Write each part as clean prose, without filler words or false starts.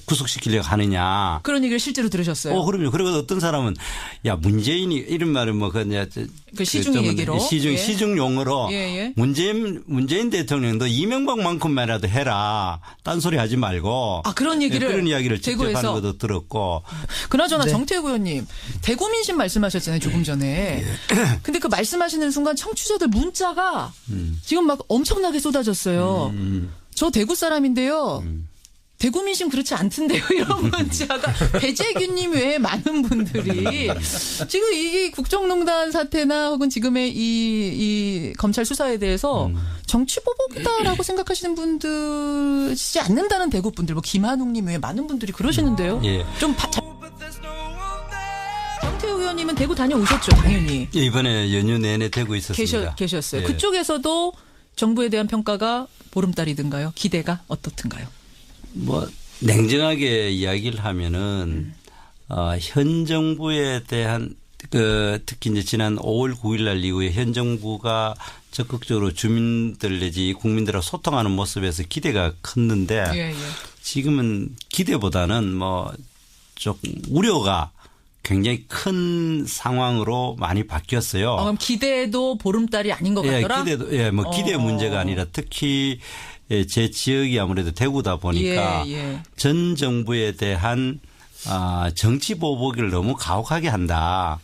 구속시키려고 하느냐. 그런 얘기를 실제로 들으셨어요? 그럼요. 그리고 어떤 사람은 야, 문재인이 이런 말은 뭐 그 시중 얘기로. 시중 용어로 문재인 대통령도 이명박만큼만이라도 해라. 딴소리 하지 말고. 그런 얘기를. 그런 이야기를 직접 대구에서 하는 것도 들었고. 그나저나 정태욱 의원님 대구 민심 말씀하셨잖아요. 조금 전에. 근데 그 말씀하시는 순간 청취자들 문자가 지금 막 엄청나게 쏟아졌어요. 저 대구 사람인데요. 대구 민심 그렇지 않던데요. 이런 문자가 배재균님 외에 많은 분들이 지금 이 국정농단 사태나 혹은 지금의 이 검찰 수사에 대해서 정치 보복이다라고 생각하시는 분들이지 않는다는 대구 분들, 뭐 김한웅님 외에 많은 분들이 그러시는데요. 좀 정태욱 의원님은 대구 다녀오셨죠, 당연히. 이번에 연휴 내내 대구 있었습니다. 계셨어요. 그쪽에서도 정부에 대한 평가가 보름달이든가요? 기대가 어떻든가요? 뭐 냉정하게 이야기를 하면은 현 정부에 대한 특히 이제 지난 5월 9일 날 이후에 현 정부가 적극적으로 주민들 내지 국민들하고 소통하는 모습에서 기대가 컸는데 지금은 기대보다는 뭐 조금 우려가 굉장히 큰 상황으로 많이 바뀌었어요. 그럼 기대도 보름달이 아닌 것 같더라? 기대도 뭐 기대 문제가 아니라 특히 제 지역이 아무래도 대구다 보니까 전 정부에 대한 정치 보복을 너무 가혹하게 한다.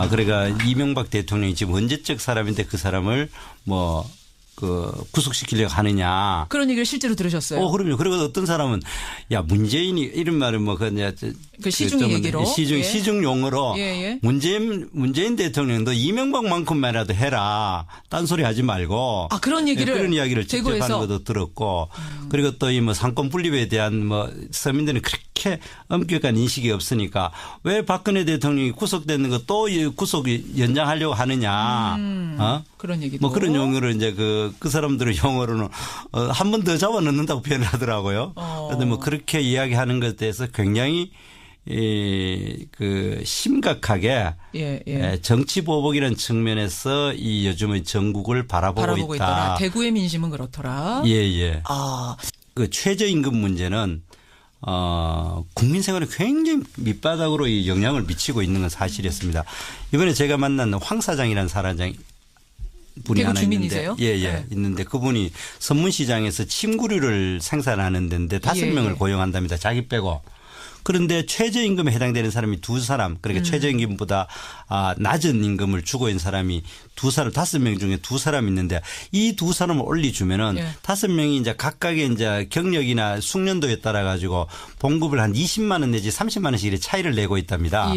그러니까 이명박 대통령이 지금 언제적 사람인데 그 사람을 구속시키려고 하느냐. 그런 얘기를 실제로 들으셨어요? 그럼요. 그리고 어떤 사람은 야, 문재인이 이런 말은 뭐 그 시중 얘기로. 시중 용어로 문재인 대통령도 이명박만큼만이라도 해라. 딴소리 하지 말고. 그런 이야기를 직접 하는 것도 들었고. 그리고 또 이 뭐 상권 분립에 대한 서민들은 그렇게 엄격한 인식이 없으니까 왜 박근혜 대통령이 구속되는 거 또 구속 연장하려고 하느냐. 그런 얘기도. 뭐 그런 용어를 이제 그 사람들의 용어로는 한 번 더 잡아 넣는다고 표현을 하더라고요. 그런데 뭐 그렇게 이야기하는 것에 대해서 굉장히 심각하게 정치 보복이라는 측면에서 이 요즘의 전국을 바라보고 있다. 대구의 민심은 그렇더라. 그 최저임금 문제는 국민 생활에 굉장히 밑바닥으로 이 영향을 미치고 있는 건 사실이었습니다. 이번에 제가 만난 황 사장이라는 사장이 분이 하나 주민이세요? 있는데, 있는데 그분이 선문시장에서 침구류를 생산하는 데인데 5명을 고용한답니다. 자기 빼고. 그런데 최저임금에 해당되는 사람이 2사람, 그러니까 최저임금보다 낮은 임금을 주고 있는 사람이 5명 중에 2사람 있는데 이 2사람을 올려주면은 5명이 이제 각각의 이제 경력이나 숙련도에 따라 가지고 봉급을 한 20만 원 내지 30만 원씩 차이를 내고 있답니다.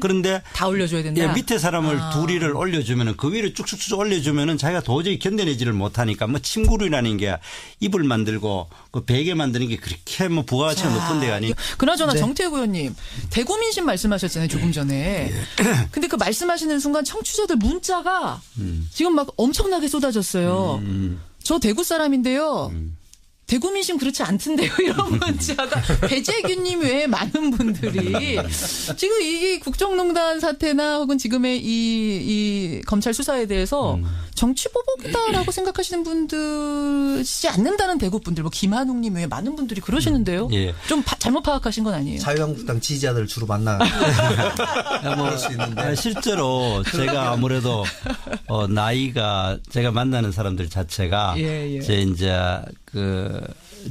그런데 다 올려줘야 된다. 밑에 사람을 둘이를 올려주면은 그 위로 쭉쭉쭉 올려주면은 자기가 도저히 견뎌내지를 못하니까 뭐 침구류라는 게 이불 만들고 그 베개 만드는 게 그렇게 뭐 부가가치가 높은 데가 아니. 그나저나 정태욱 의원님 대구 민심 말씀하셨잖아요. 조금 전에. 근데 그 말씀하시는 순간 청취자들 문자가 지금 막 엄청나게 쏟아졌어요. 저 대구 사람인데요. 대구 민심 그렇지 않던데요. 이런 문자가 배재균님 외에 많은 분들이 지금 이 국정농단 사태나 혹은 지금의 이 검찰 수사에 대해서 정치 보복이다라고 생각하시는 분들이지 않는다는 대구 분들, 뭐 김한웅님 외에 많은 분들이 그러시는데요. 좀 잘못 파악하신 건 아니에요? 자유한국당 지지자들 주로 만나. 그럴 수 있는데 실제로 제가 아무래도 나이가 제가 만나는 사람들 자체가 제 이제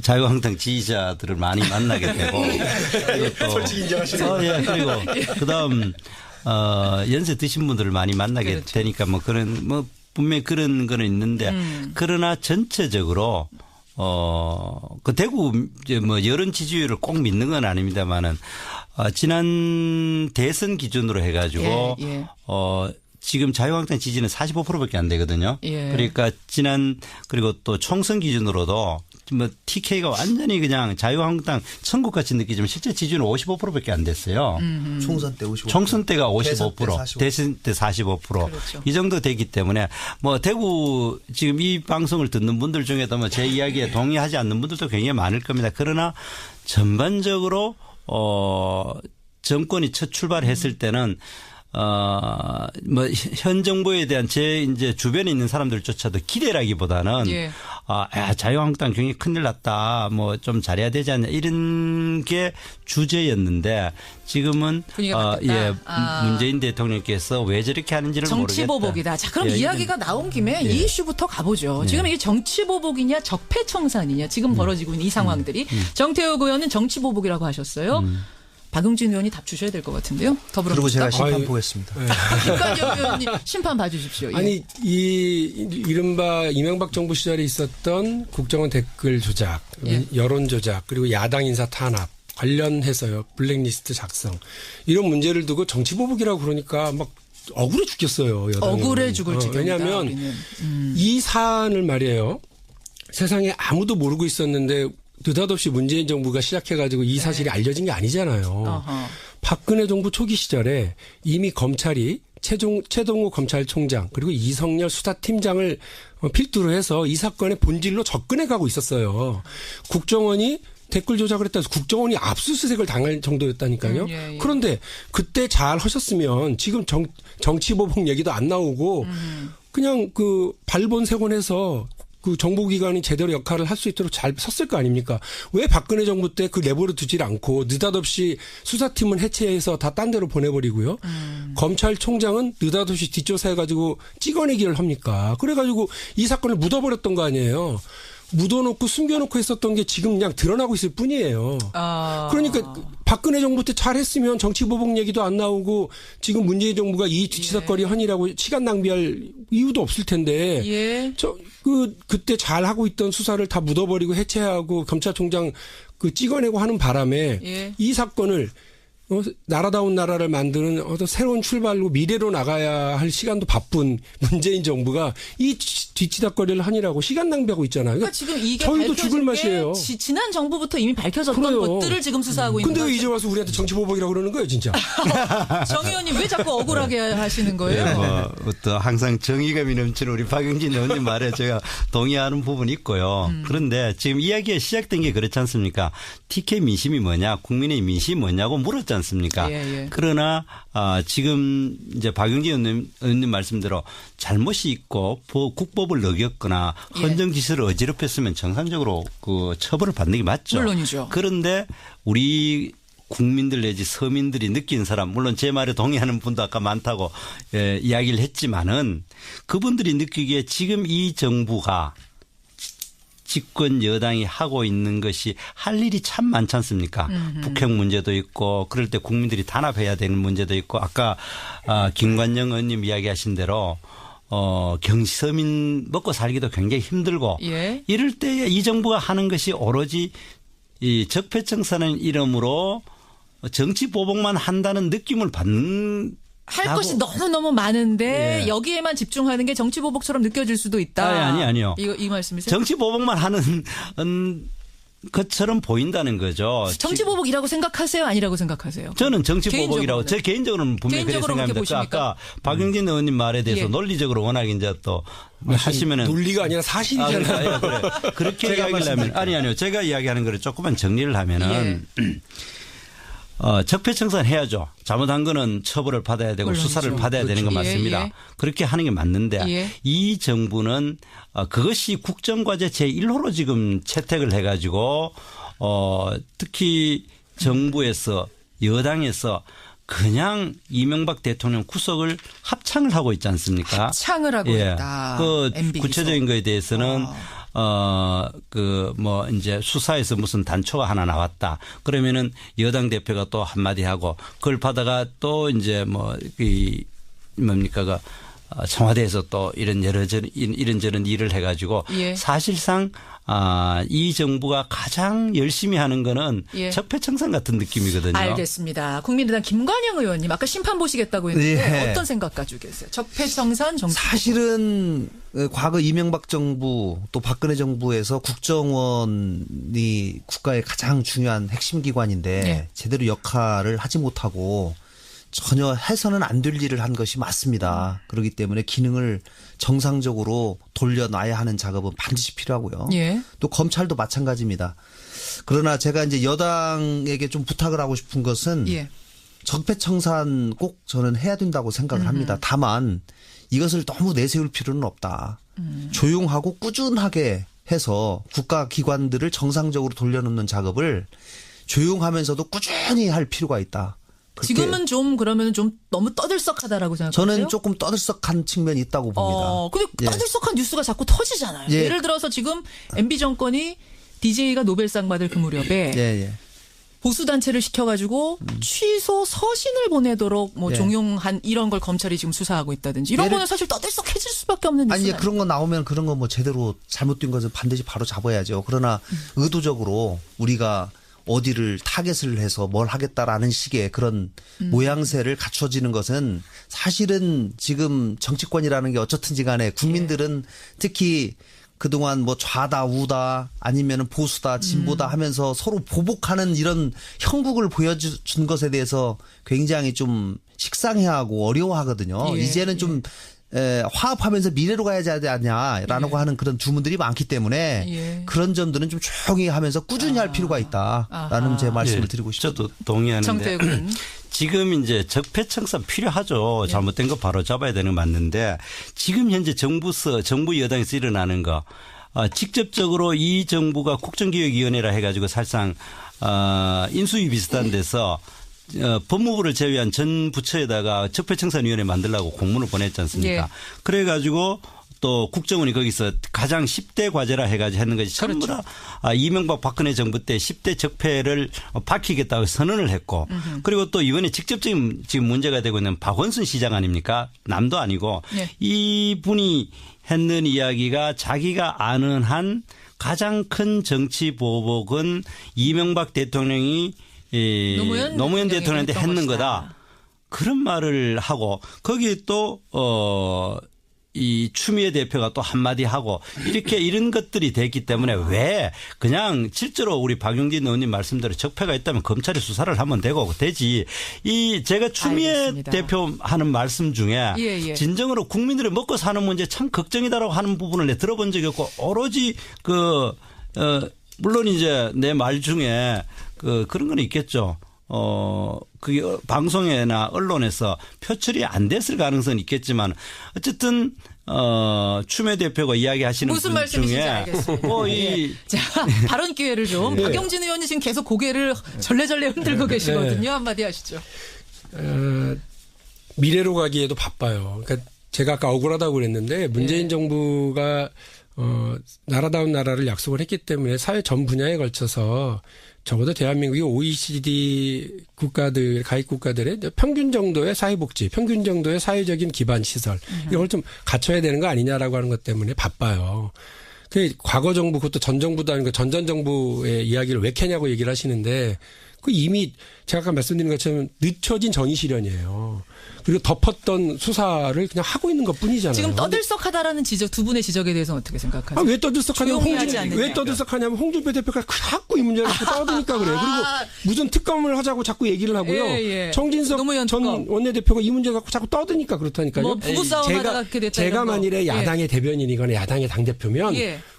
자유한국당 지지자들을 많이 만나게 되고 그리고 또 솔직히 인정하시네요. 그리고 그다음 연세 드신 분들을 많이 만나게 되니까 뭐 분명히 그런 거는 있는데 그러나 전체적으로 그 대구 뭐 여론 지지율을 꼭 믿는 건 아닙니다만은 지난 대선 기준으로 해가지고 지금 자유한국당 지지는 45%밖에 안 되거든요. 그러니까 그리고 또 총선 기준으로도 뭐 TK가 완전히 그냥 자유한국당 천국같이 느끼지만 실제 지지율은 55%밖에 안 됐어요. 총선 때 55%. 총선 때가 55%, 대선 때 45%. 그렇죠. 이 정도 되기 때문에 뭐 대구 지금 이 방송을 듣는 분들 중에도 뭐 제 이야기에 동의하지 않는 분들도 굉장히 많을 겁니다. 그러나 전반적으로 정권이 첫 출발했을 때는 뭐, 현 정부에 대한 제 이제 주변에 있는 사람들조차도 기대라기보다는 예. 자유한국당 굉장히 큰일 났다. 뭐 좀 잘해야 되지 않냐. 이런 게 주제였는데 지금은 분위기가 바뀌었다. 문재인 대통령께서 왜 저렇게 하는지를 모르겠다. 정치보복이다. 자, 그럼 예, 이야기가 나온 김에 예. 이 이슈부터 가보죠. 지금 이게 정치보복이냐 적폐청산이냐 지금 벌어지고 있는 이 상황들이 정태욱 의원은 정치보복이라고 하셨어요. 박용진 의원이 답 주셔야 될 것 같은데요. 그리고 제가 더불어민주당. 심판 보겠습니다. 김관영 의원님 심판 봐주십시오. 예. 아니 이른바 이명박 정부 시절에 있었던 국정원 댓글 조작, 예. 여론 조작, 그리고 야당 인사 탄압 관련해서요 블랙리스트 작성 이런 문제를 두고 정치보복이라고 그러니까 막 억울해 죽겠어요. 여당은. 억울해 죽을 지경이다. 왜냐하면 우리는. 이 사안을 말이에요. 세상에 아무도 모르고 있었는데 느닷없이 문재인 정부가 시작해가지고 이 사실이 알려진 게 아니잖아요. 어허. 박근혜 정부 초기 시절에 이미 검찰이 최동호 검찰총장 그리고 이성열 수사팀장을 필두로 해서 이 사건의 본질로 접근해 가고 있었어요. 국정원이 댓글 조작을 했다 해서 국정원이 압수수색을 당할 정도였다니까요. 예. 그런데 그때 잘 하셨으면 지금 정치보복 얘기도 안 나오고 그냥 그 발본색원해서 그 정보기관이 제대로 역할을 할 수 있도록 잘 섰을 거 아닙니까? 왜 박근혜 정부 때 그 내버려 두질 않고 느닷없이 수사팀은 해체해서 다 딴 데로 보내버리고요. 검찰총장은 느닷없이 뒷조사해가지고 찍어내기를 합니까? 그래가지고 이 사건을 묻어버렸던 거 아니에요. 묻어놓고 숨겨놓고 했었던 게 지금 그냥 드러나고 있을 뿐이에요. 그러니까 박근혜 정부 때 잘했으면 정치보복 얘기도 안 나오고 지금 문재인 정부가 이 뒤치다거리 헌이라고 시간 낭비할 이유도 없을 텐데 예. 그때 잘하고 있던 수사를 다 묻어버리고 해체하고 검찰총장 그 찍어내고 하는 바람에 예. 이 사건을 나라다운 나라를 만드는 어떤 새로운 출발로 미래로 나가야 할 시간도 바쁜 문재인 정부가 이 뒤치다거리를 하니라고 시간 낭비하고 있잖아요. 그러니까 지금 이게 저희도 밝혀진 죽을 게 맛이에요. 지난 정부부터 이미 밝혀졌던 그래요. 것들을 지금 수사하고 있는 근데 왜 거죠. 이제 와서 우리한테 정치보복이라고 그러는 거예요, 진짜? 정 의원님 왜 자꾸 억울하게 하시는 거예요? 네, 또 항상 정의감이 넘치는 우리 박용진 의원님 말에 제가 동의하는 부분이 있고요. 그런데 지금 이야기가 시작된 게 그렇지 않습니까? TK 민심이 뭐냐, 국민의 민심이 뭐냐고 물었지 않습니까? 예. 그러나 지금 이제 박용진 의원님 말씀대로 잘못이 있고 국법을 어겼거나 헌정지시를 어지럽혔으면 정상적으로 그 처벌을 받는 게 맞죠. 물론이죠. 그런데 우리 국민들 내지 서민들이 느낀 사람, 물론 제 말에 동의하는 분도 아까 많다고 이야기를 했지만은 그분들이 느끼기에 지금 이 정부가 집권 여당이 하고 있는 것이 할 일이 참 많지 않습니까? 북핵 문제도 있고 그럴 때 국민들이 단합해야 되는 문제도 있고 아까 김관영 의원님 이야기하신 대로 서민 먹고 살기도 굉장히 힘들고 예. 이럴 때 이 정부가 하는 것이 오로지 이 적폐청산의 이름으로 정치 보복만 한다는 느낌을 받는 할 것이 너무너무 많은데 여기에만 집중하는 게 정치보복처럼 느껴질 수도 있다. 아니요. 이 말씀이세요? 정치 보복만 하는 것처럼 보인다는 거죠. 정치보복이라고 생각하세요? 아니라고 생각하세요? 저는 정치 보복이라고 개인적으로는? 제 개인적으로는 분명히 그렇게 개인적으로 그렇게 생각합니다. 보십니까? 아까 박용진 의원님 말에 대해서 예. 논리적으로 워낙 이제 또 하시면은 논리가 아니라 사실이잖아요. 그래. 그렇게 제가 이야기를 하면 아니요. 제가 이야기하는 거를 조금만 정리를 하면은 적폐청산 해야죠. 잘못한 거는 처벌을 받아야 되고 물론이죠. 수사를 받아야 되는 건 그렇죠. 맞습니다. 예. 그렇게 하는 게 맞는데 이 정부는 그것이 국정과제 제1호로 지금 채택을 해가지고 특히 정부에서 여당에서 그냥 이명박 대통령 구속을 합창을 하고 있지 않습니까? 합창을 하고 있다. 그 MB 기소. 구체적인 거에 대해서는 이제 수사에서 무슨 단초가 하나 나왔다. 그러면은 여당 대표가 또 한마디 하고 그걸 받아가 또 이제 청와대에서 또 이런저런 일을 해가지고 사실상 이 정부가 가장 열심히 하는 거는 적폐청산 같은 느낌이거든요. 알겠습니다. 국민의당 김관영 의원님 아까 심판 보시겠다고 했는데 어떤 생각 가지고 계세요? 적폐청산 정치. 사실은 과거 이명박 정부 또 박근혜 정부에서 국정원이 국가의 가장 중요한 핵심 기관인데 제대로 역할을 하지 못하고 전혀 해서는 안 될 일을 한 것이 맞습니다. 그렇기 때문에 기능을 정상적으로 돌려놔야 하는 작업은 반드시 필요하고요. 또 검찰도 마찬가지입니다. 그러나 제가 이제 여당에게 좀 부탁을 하고 싶은 것은 적폐청산 꼭 저는 해야 된다고 생각을 합니다. 다만 이것을 너무 내세울 필요는 없다. 조용하고 꾸준하게 해서 국가기관들을 정상적으로 돌려놓는 작업을 조용하면서도 꾸준히 할 필요가 있다. 지금은 좀 그러면 좀 너무 떠들썩하다라고 생각하세요? 저는 조금 떠들썩한 측면이 있다고 봅니다. 근데 떠들썩한 뉴스가 자꾸 터지잖아요. 예. 예를 들어서 지금 MB 정권이 DJ가 노벨상 받을 그 무렵에 보수단체를 시켜가지고 취소 서신을 보내도록 뭐 종용한 이런 걸 검찰이 지금 수사하고 있다든지 이런 거는 사실 떠들썩해질 수밖에 없는 뉴스예요. 아니 그런 거 나오면 그런 거 뭐 제대로 잘못된 것은 반드시 바로 잡아야죠. 그러나 의도적으로 우리가 어디를 타겟을 해서 뭘 하겠다라는 식의 그런 모양새를 갖춰지는 것은 사실은 지금 정치권이라는 게 어쨌든지 간에 국민들은 특히 그동안 뭐 좌다 우다 아니면은 보수다 진보다 하면서 서로 보복하는 이런 형국을 보여준 것에 대해서 굉장히 좀 식상해하고 어려워하거든요. 이제는 좀 화합하면서 미래로 가야 하지 않냐라고 하는 그런 주문들이 많기 때문에 그런 점들은 좀 조용히 하면서 꾸준히 할 필요가 있다라는 제 말씀을 드리고 싶습니다. 저도 동의하는데 정태근. 지금 이제 적폐청산 필요하죠. 잘못된 거 바로 잡아야 되는 거 맞는데 지금 현재 정부 여당에서 일어나는 거 직접적으로 이 정부가 국정기획위원회라 해가지고 사실상 인수위 비슷한 데서 법무부를 제외한 전 부처에다가 적폐청산위원회 만들라고 공문을 보냈지 않습니까? 그래가지고 또 국정원이 거기서 가장 10대 과제라 해가지고 했는 것이 전부 다 이명박 박근혜 정부 때 10대 적폐를 밝히겠다고 선언을 했고 그리고 또 이번에 직접적인 지금 문제가 되고 있는 박원순 시장 아닙니까? 남도 아니고 이분이 했는 이야기가 자기가 아는 한 가장 큰 정치 보복은 이명박 대통령이 노무현 대통령한테 했는 거다. 그런 말을 하고 거기에 또 이 추미애 대표가 또 한마디 하고 이렇게 이런 것들이 됐기 때문에 왜 그냥 실제로 우리 박용진 의원님 말씀대로 적폐가 있다면 검찰이 수사를 하면 되지. 이 제가 추미애 알겠습니다. 대표 하는 말씀 중에 진정으로 국민들이 먹고 사는 문제 참 걱정이다라고 하는 부분을 내가 들어본 적이 없고 오로지 물론 이제 내 말 중에 그런 건 있겠죠. 그게 방송이나 언론에서 표출이 안 됐을 가능성은 있겠지만 어쨌든 추미애 대표가 이야기하시는 무슨 분 말씀이신지 중에 알겠습니다. 자 발언 기회를 좀 박용진 의원이 지금 계속 고개를 절레절레 흔들고 계시거든요. 한마디 하시죠. 미래로 가기에도 바빠요. 그러니까 제가 아까 억울하다고 그랬는데 문재인 정부가 나라다운 나라를 약속을 했기 때문에 사회 전 분야에 걸쳐서 적어도 대한민국이 OECD 국가들, 가입 국가들의 평균 정도의 사회복지, 평균 정도의 사회적인 기반 시설 이걸 좀 갖춰야 되는 거 아니냐라고 하는 것 때문에 바빠요. 그 과거 정부 그것도 전 정부도 아니고 전전 정부의 이야기를 왜 캐냐고 얘기를 하시는데 그 이미 제가 아까 말씀드린 것처럼 늦춰진 정의 실현이에요. 그리고 덮었던 수사를 그냥 하고 있는 것 뿐이잖아요. 지금 떠들썩하다라는 지적, 두 분의 지적에 대해서는 어떻게 생각하세요? 왜 떠들썩하냐면 왜 떠들썩하냐면 홍준표 대표가 자꾸 이 문제를 갖고 떠드니까 그래요. 그리고 무슨 특검을 하자고 자꾸 얘기를 하고요. 정진석 전 원내대표가 이 문제 갖고 자꾸 떠드니까 그렇다니까요. 뭐 부부싸움하다가 그렇게 됐다. 제가 만일에 야당의 대변인이거나 야당의 당대표면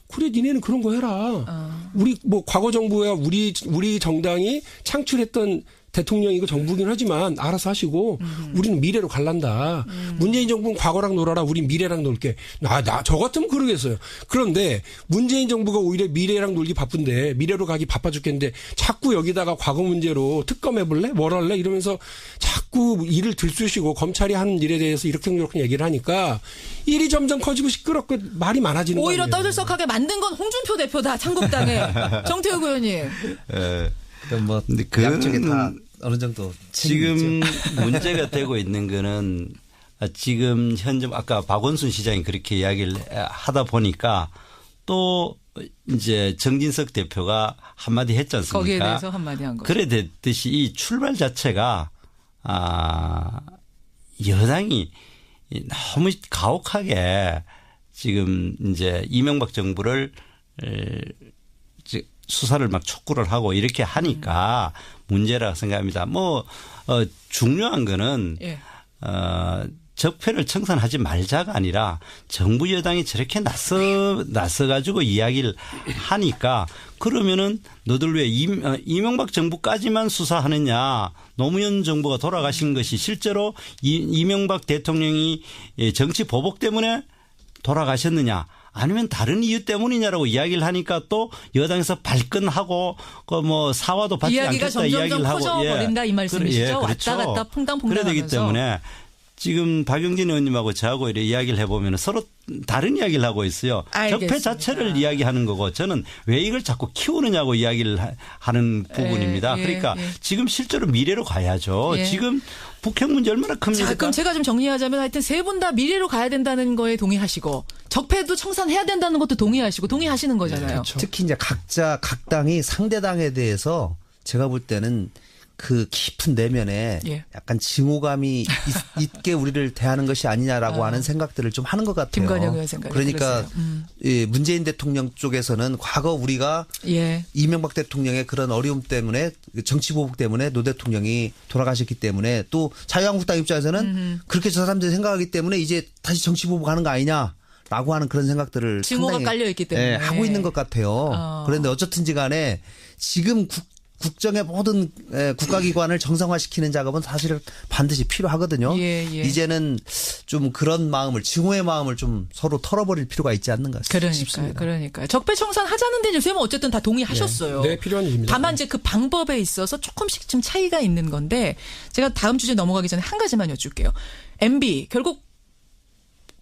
그래 니네는 그런 거 해라. 우리 뭐 과거 정부야 우리 정당이 창출했던 대통령이고 정부긴 하지만 알아서 하시고 우리는 미래로 갈란다. 문재인 정부는 과거랑 놀아라. 우린 미래랑 놀게. 저 같으면 그러겠어요. 그런데 문재인 정부가 오히려 미래랑 놀기 바쁜데 미래로 가기 바빠 죽겠는데 자꾸 여기다가 과거 문제로 특검해볼래? 뭘 할래? 이러면서 자꾸 일을 들쑤시고 검찰이 하는 일에 대해서 이렇게 얘기를 하니까 일이 점점 커지고 시끄럽고 말이 많아지는 거예요. 오히려 떠들썩하게 만든 건 홍준표 대표다. 창국당에. 정태욱 의원님. 뭐 양쪽에 다 어느 정도 지금 문제가 되고 있는 거는 지금 현재 아까 박원순 시장이 그렇게 이야기를 하다 보니까 또 이제 정진석 대표가 한마디 했지 않습니까? 거기에 대해서 한마디 한 거. 그래 됐듯이 이 출발 자체가 여당이 너무 가혹하게 지금 이제 이명박 정부를 수사를 막 촉구를 하고 이렇게 하니까 문제라고 생각합니다. 중요한 거는 적폐를 청산하지 말자가 아니라 정부 여당이 저렇게 나서가지고 이야기를 하니까 그러면은 너들 왜 이명박 정부까지만 수사하느냐. 노무현 정부가 돌아가신 것이 실제로 이명박 대통령이 정치 보복 때문에 돌아가셨느냐. 아니면 다른 이유 때문이냐라고 이야기를 하니까 또 여당에서 발끈하고 그 뭐 사과도 받지 이야기가 않겠다 점점 이야기를 하고 커져버린다 이 말씀이시죠. 그렇죠. 왔다 갔다 퐁당퐁당하면서. 그래야 되기 때문에 지금 박용진 의원님하고 저하고 이렇게 이야기를 해보면 서로 다른 이야기를 하고 있어요. 알겠습니다. 적폐 자체를 이야기하는 거고 저는 왜 이걸 자꾸 키우느냐고 이야기를 하는 부분입니다. 그러니까 지금 실제로 미래로 가야죠. 지금 북핵 문제 얼마나 큽니까? 자, 그럼 제가 좀 정리하자면 하여튼 세 분 다 미래로 가야 된다는 거에 동의하시고 적폐도 청산해야 된다는 것도 동의하시고 동의하시는 거잖아요. 그렇죠. 특히 이제 각 당이 상대 당에 대해서 제가 볼 때는 그 깊은 내면에 약간 증오감이 있게 우리를 대하는 것이 아니냐라고 하는 생각들을 좀 하는 것 같아요. 김관영 의원 생각이 그러니까 문재인 대통령 쪽에서는 과거 우리가 이명박 대통령의 그런 어려움 때문에 정치 보복 때문에 노 대통령이 돌아가셨기 때문에 또 자유한국당 입장에서는 그렇게 저 사람들이 생각하기 때문에 이제 다시 정치 보복하는 거 아니냐라고 하는 그런 생각들을 증오가 깔려 있기 때문에 하고 있는 것 같아요. 그런데 어쨌든지 간에 지금 국정의 모든 국가기관을 정상화시키는 작업은 사실 반드시 필요하거든요. 이제는 좀 그런 마음을 증오의 마음을 좀 서로 털어버릴 필요가 있지 않는가 싶습니다. 그러니까 적폐 청산 하자는데 이제 쌤은 어쨌든 다 동의하셨어요. 네, 필요한 일입니다. 다만 이제 그 방법에 있어서 조금씩 좀 차이가 있는 건데 제가 다음 주제 넘어가기 전에 한 가지만 여쭐게요. MB 결국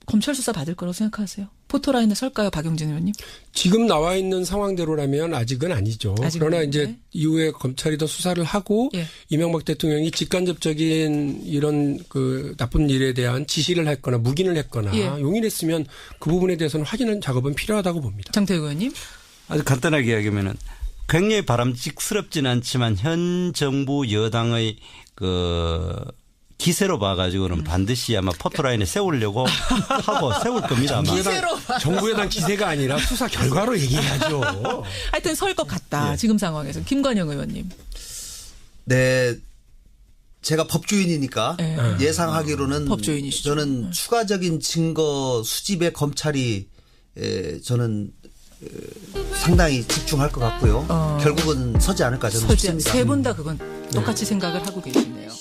검찰 수사 받을 거라고 생각하세요? 포토라인에 설까요, 박용진 의원님? 지금 나와 있는 상황대로라면 아직은 아니죠. 그러나 이제 이후에 검찰이 더 수사를 하고 이명박 대통령이 직간접적인 이런 그 나쁜 일에 대한 지시를 했거나 묵인을 했거나 용인했으면 그 부분에 대해서는 확인하는 작업은 필요하다고 봅니다. 정태욱 의원님? 아주 간단하게 이야기하면은 굉장히 바람직스럽진 않지만 현 정부 여당의 그 기세로 봐가지고는 반드시 아마 포토라인에 세우려고 하고 세울 겁니다. 아마. 정부 여당 기세가 아니라 수사 결과로 얘기해야죠. 하여튼 설 것 같다. 지금 상황에서. 김관영 의원님. 네. 제가 법조인이니까 예상하기로는 법조인이시죠. 저는 추가적인 증거 수집에 검찰이 저는 상당히 집중할 것 같고요. 결국은 서지 않을까 저는 싶습니다. 세 분 다 그건 똑같이 생각을 하고 계시네요.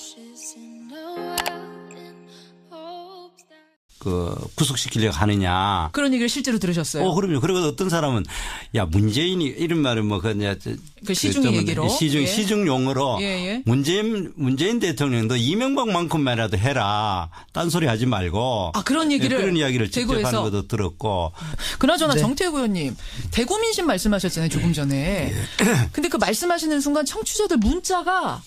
그 구속시키려고 하느냐. 그런 얘기를 실제로 들으셨어요? 그럼요. 그리고 어떤 사람은 야 문재인이 이런 말은 뭐 그냥 그 시중 얘기로 시중 용어로 문재인 대통령도 이명박만큼만이라도 해라. 딴소리 하지 말고. 그런 얘기를 그런 이야기를 직접 하는 것도 들었고. 그나저나 정태욱 의원님 대구 민심 말씀하셨잖아요 조금 전에. 근데 그 말씀하시는 순간 청취자들 문자가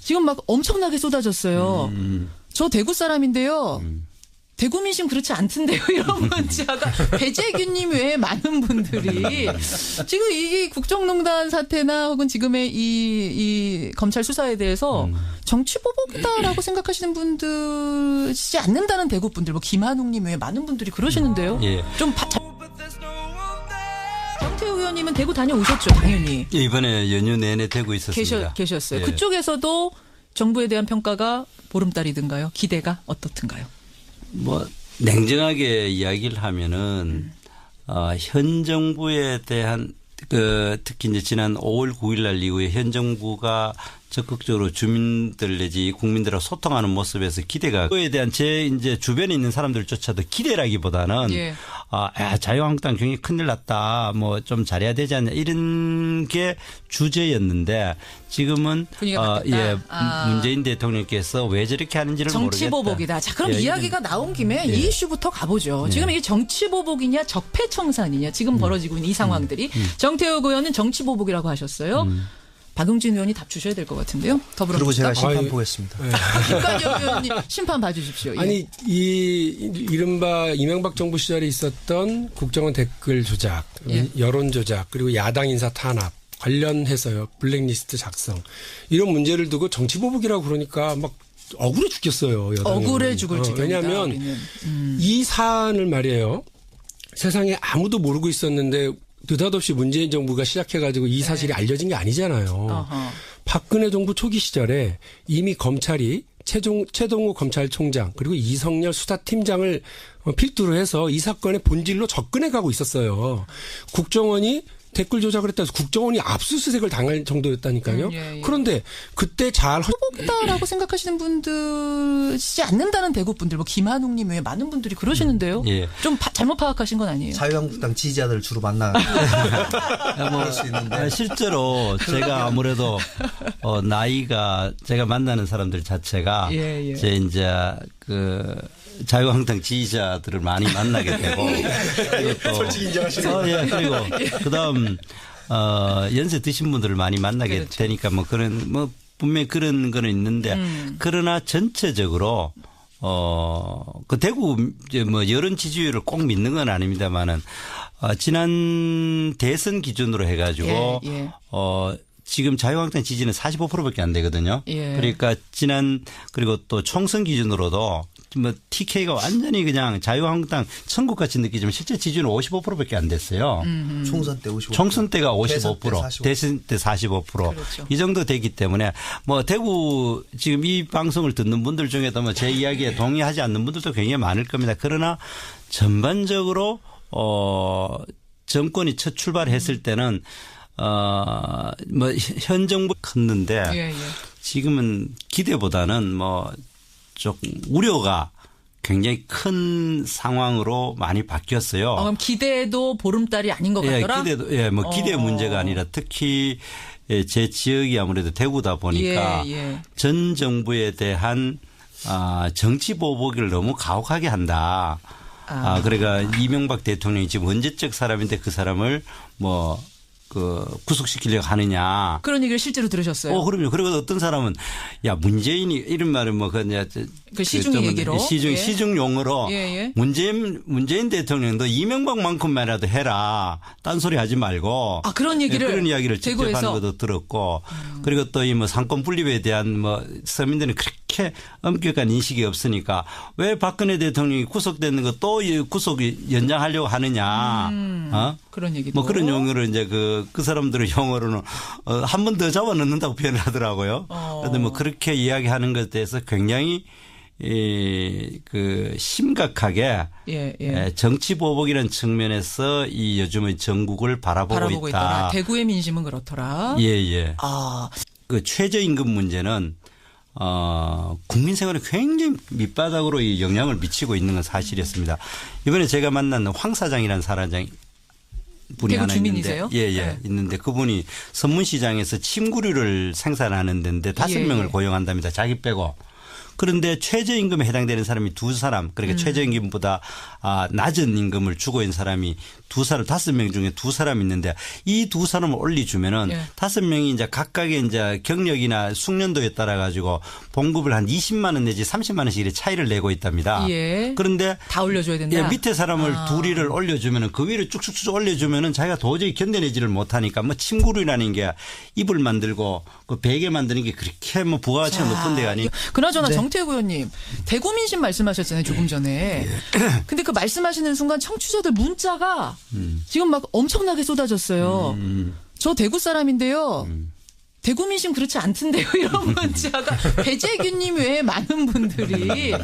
지금 막 엄청나게 쏟아졌어요. 저 대구 사람인데요. 대구 민심 그렇지 않던데요. 이런 문자가 배재균님 외에 많은 분들이 지금 이 국정농단 사태나 혹은 지금의 이 검찰 수사에 대해서 정치보복이다라고 생각하시는 분들이지 않는다는 대구 분들, 뭐 김한웅님 외에 많은 분들이 그러시는데요. 좀 정태욱 의원님은 대구 다녀오셨죠, 당연히. 이번에 연휴 내내 대구 있었습니다. 계셨어요. 그쪽에서도 정부에 대한 평가가 보름달이든가요? 기대가 어떻든가요? 뭐 냉정하게 이야기를 하면은 현 정부에 대한 그 특히 이제 지난 5월 9일 날 이후에 현 정부가 적극적으로 주민들 내지 국민들하고 소통하는 모습에서 기대가 그에 대한 제 이제 주변에 있는 사람들조차도 기대라기보다는 자유한국당 굉장히 큰일 났다. 뭐 좀 잘해야 되지 않냐 이런 게 주제였는데 지금은 문재인 대통령께서 왜 저렇게 하는지를 모르겠다. 정치보복이다. 자, 그럼 이야기가 나온 김에 이 이슈부터 가보죠. 지금 이게 정치보복이냐 적폐청산이냐 지금 벌어지고 있는 이 상황들이. 정태욱 의원은 정치보복이라고 하셨어요. 박용진 의원이 답 주셔야 될 것 같은데요. 더불어민주당. 그리고 제가 심판 보겠습니다. 김관영 의원님 심판 봐주십시오. 아니 이 이른바 이명박 정부 시절에 있었던 국정원 댓글 조작, 여론 조작 그리고 야당 인사 탄압 관련해서요. 블랙리스트 작성 이런 문제를 두고 정치보복이라고 그러니까 막 억울해 죽겠어요. 여당은. 억울해 죽을 지경이다. 왜냐하면 이 사안을 말이에요. 세상에 아무도 모르고 있었는데 느닷없이 문재인 정부가 시작해가지고 이 사실이 알려진 게 아니잖아요. 박근혜 정부 초기 시절에 이미 검찰이 최동호 검찰총장 그리고 이성열 수사팀장을 필두로 해서 이 사건의 본질로 접근해 가고 있었어요. 국정원이 댓글 조작을 했다 해서 국정원이 압수수색을 당할 정도였다니까요. 예. 그런데 그때 잘 후보다라고 생각하시는 분들이지 않는다는 대구 분들, 뭐 김한웅님 외에 많은 분들이 그러시는데요. 예. 좀 잘못 파악하신 건 아니에요? 자유한국당 지지자들 주로 만나 볼 수 있는데 실제로 제가 아무래도 나이가 제가 만나는 사람들 자체가 예. 제 이제 그 자유한국당 지지자들을 많이 만나게 되고 그리고 또 솔직히 인정하시네요. 예, 그리고 그다음 연세 드신 분들을 많이 만나게 그렇죠. 되니까 뭐 그런 뭐 분명히 그런 거는 있는데 그러나 전체적으로 그 대구 이제 뭐 여론 지지율을 꼭 믿는 건 아닙니다만은 지난 대선 기준으로 해가지고 예. 지금 자유한국당 지지는 45%밖에 안 되거든요. 예. 그러니까 그리고 또 총선 기준으로도 뭐 TK가 완전히 그냥 자유한국당 천국같이 느끼지만 실제 지지는 55%밖에 안 됐어요. 총선 때 55%. 총선 때가 55%, 대선 때 45%. 대선 때 45%. 그렇죠. 이 정도 되기 때문에 뭐 대구 지금 이 방송을 듣는 분들 중에도 뭐 제 이야기에 동의하지 않는 분들도 굉장히 많을 겁니다. 그러나 전반적으로 정권이 첫 출발했을 때는 뭐 현 정부 컸는데 예. 지금은 기대보다는 뭐 조금 우려가 굉장히 큰 상황으로 많이 바뀌었어요. 그럼 기대도 보름달이 아닌 것 같더라? 뭐 기대 문제가 아니라 특히 제 지역이 아무래도 대구다 보니까 예. 전 정부에 대한 정치 보복을 너무 가혹하게 한다. 그러니까 이명박 대통령이 지금 언제적 사람인데 그 사람을 구속시키려고 하느냐. 그런 얘기를 실제로 들으셨어요? 그럼요. 그리고 어떤 사람은 야 문재인이 이런 말은 그 시중 얘기로 시중 용어로 예. 문재인 대통령도 이명박만큼만이라도 해라. 딴소리 하지 말고. 그런 얘기를 그런 이야기를 직접 대구에서. 하는 것도 들었고 그리고 또 이 상권 분립에 대한 서민들은 그렇게 엄격한 인식이 없으니까 왜 박근혜 대통령이 구속되는 거 또 구속 연장하려고 하느냐. 그런 얘기도. 뭐 그런 용어를 이제 그 사람들의 용어로는 한 번 더 잡아 넣는다고 표현을 하더라고요. 그런데 뭐 그렇게 이야기하는 것에 대해서 굉장히 심각하게 정치 보복이라는 측면에서 이 요즘의 전국을 바라보고 있다. 대구의 민심은 그렇더라. 예. 그 최저임금 문제는 국민 생활에 굉장히 밑바닥으로 이 영향을 미치고 있는 건 사실이었습니다. 이번에 제가 만난 황 사장이라는 사장이 분이 대구 하나 주민이세요? 있는데 네. 있는데 그분이 선문시장에서 침구류를 생산하는 데인데 5명을 고용한답니다. 자기 빼고. 그런데 최저임금에 해당되는 사람이 2사람, 그러니까 최저임금보다 낮은 임금을 주고 있는 사람이 5명 중에 2사람 있는데 이 2사람을 올려주면은 5명이 이제 각각의 이제 경력이나 숙련도에 따라 가지고 봉급을 한 20만 원 내지 30만 원씩 차이를 내고 있답니다. 예. 그런데 다 올려줘야 된다. 밑에 사람을 둘이를 올려주면은 그 위를 쭉쭉쭉 올려주면은 자기가 도저히 견뎌내지를 못하니까 뭐 침구류라는 게 이불 만들고 그 베개 만드는 게 그렇게 뭐 부가가치가 높은 데가 아니. 그나저나 정태구 의원님 대구 민심 말씀하셨잖아요 조금 전에. 근데 그 말씀하시는 순간 청취자들 문자가 지금 막 엄청나게 쏟아졌어요. 저 대구 사람인데요. 대구 민심 그렇지 않던데요. 이런 문자가 배재규님 외에 많은 분들이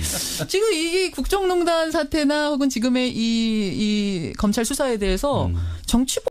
지금 이 국정농단 사태나 혹은 지금의 이 검찰 수사에 대해서 정치